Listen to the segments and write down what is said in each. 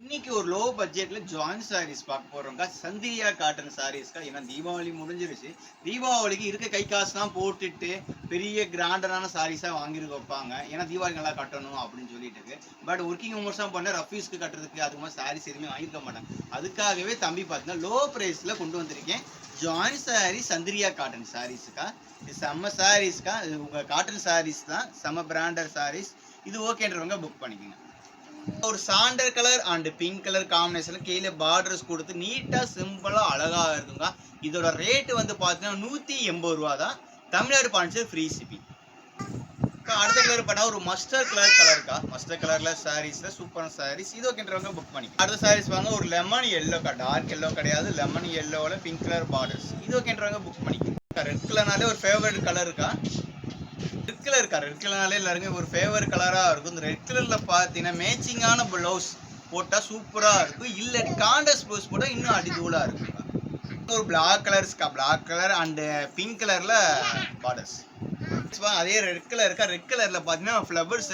இன்னைக்கு ஒரு லோ பட்ஜெட்ல ஜாயின் சாரீஸ் பார்க்க போறோம்க்கா. சந்திரியா காட்டன் சாரீஸ்க்கா. ஏன்னா தீபாவளி முடிஞ்சிருச்சு. தீபாவளிக்கு இருக்க கை காசுலாம் போட்டுட்டு பெரிய கிராண்டரான சாரீஸா வாங்கிட்டு வைப்பாங்க. ஏன்னா தீபாவளி நல்லா கட்டணும் அப்படின்னு சொல்லிட்டு. பட் ஒர்க்கிங் உமர்ஸா பண்ண ரஃபீஸ்க்கு கட்டுறதுக்கு அது மாதிரி சாரீஸ் எதுவுமே வாங்கிக்க மாட்டாங்க. அதுக்காகவே தம்பி பார்த்தீங்கன்னா லோ பிரைஸ்ல கொண்டு வந்திருக்கேன். ஜாயின் சாரி சந்திரியா காட்டன் சாரீஸ்க்கா. இது செம்ம சாரீஸ்க்கா. இது உங்க காட்டன் சாரீஸ் தான், செம்ம பிராண்டட் சாரீஸ். இது ஓகேன்றவங்க புக் பண்ணிக்கோங்க. ஒரு sandal colour and pink colour காம்பினேஷன்ல கீழே பார்டர்ஸ் கொடுத்து நீட்டா சிம்பிளா அழகா இருக்குங்க. இதோட ரேட் வந்து பாத்தீங்கன்னா 180 ரூபா தான். Tamil Nadu Pondicherry free shipping. அடுத்த கலர் பண்ணா ஒரு மஸ்டர்ட் கலர்க்கா. மஸ்டர்ட் கலர்ல சாரீஸ்ல சூப்பரான சாரீஸ். இது ஓகேன்றவங்க புக் பண்ணி. அடுத்த சாரீஸ் வாங்க ஒரு லெமன் எல்லோக்கா. டார்க் எல்லோ கிடையாது, லெமன் எல்லோல பிங்க் கலர் பார்டர்ஸ். இது ஓகேன்றவங்க புக் பண்ணிக்கோங்க. ரெட் கலர்னாலே ஒரு ஃபேவரட் கலர் இருக்கா. ரெட் கலர்னாலே எல்லாருமே ஒரு ஃபேவரட் கலரா இருக்கும். இந்த ரெட் கலர்ல பாத்தீங்கன்னா மேட்சிங்கான பிளவுஸ் போட்டா சூப்பரா இருக்கும். இல்ல கான்ட்ராஸ்ட் பிளவுஸ் போட்டா இன்னும் அடிதூளா இருக்கும். ஒரு பிளாக் கலர் அண்ட் பிங்க் கலர்ல பார்டர்ஸ். அதே ரெட் கலர்ல பாத்தீங்கன்னா ஃப்ளவர்ஸ்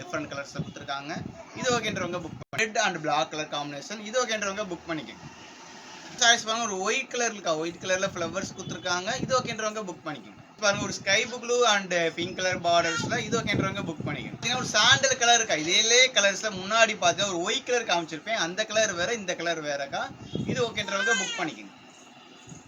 டிஃப்ரெண்ட் கலர்ஸ் கொடுத்துருக்காங்க. இது ஓகேன்றவங்க புக் பண்ணி. Red and black colour combination. இது ஓகேன்றவங்க புக் பண்ணிக்கோங்க. சாய்ஸ் பாருங்க ஒரு ஒயிட் கலர்ல ஃப்ளவர்ஸ் கொடுத்துருக்காங்க. இது ஓகேன்றவங்க புக் பண்ணிக்கோங்க. பாருங்க ஒரு sky blue and pink colour பார்டர்ஸ்ல. இது ஓகேன்றவங்க புக் பண்ணிக்கோங்க. ஒரு சாண்டல் கலர் இருக்கா. இதே கலர்ஸ்ல முன்னாடி பார்த்தா ஒரு ஒயிட் கலர் காமிச்சிருப்பேன். அந்த கலர் வேற, இந்த கலர் வேறக்கா. இது ஓகேன்றவங்க புக் பண்ணிக்கோங்க.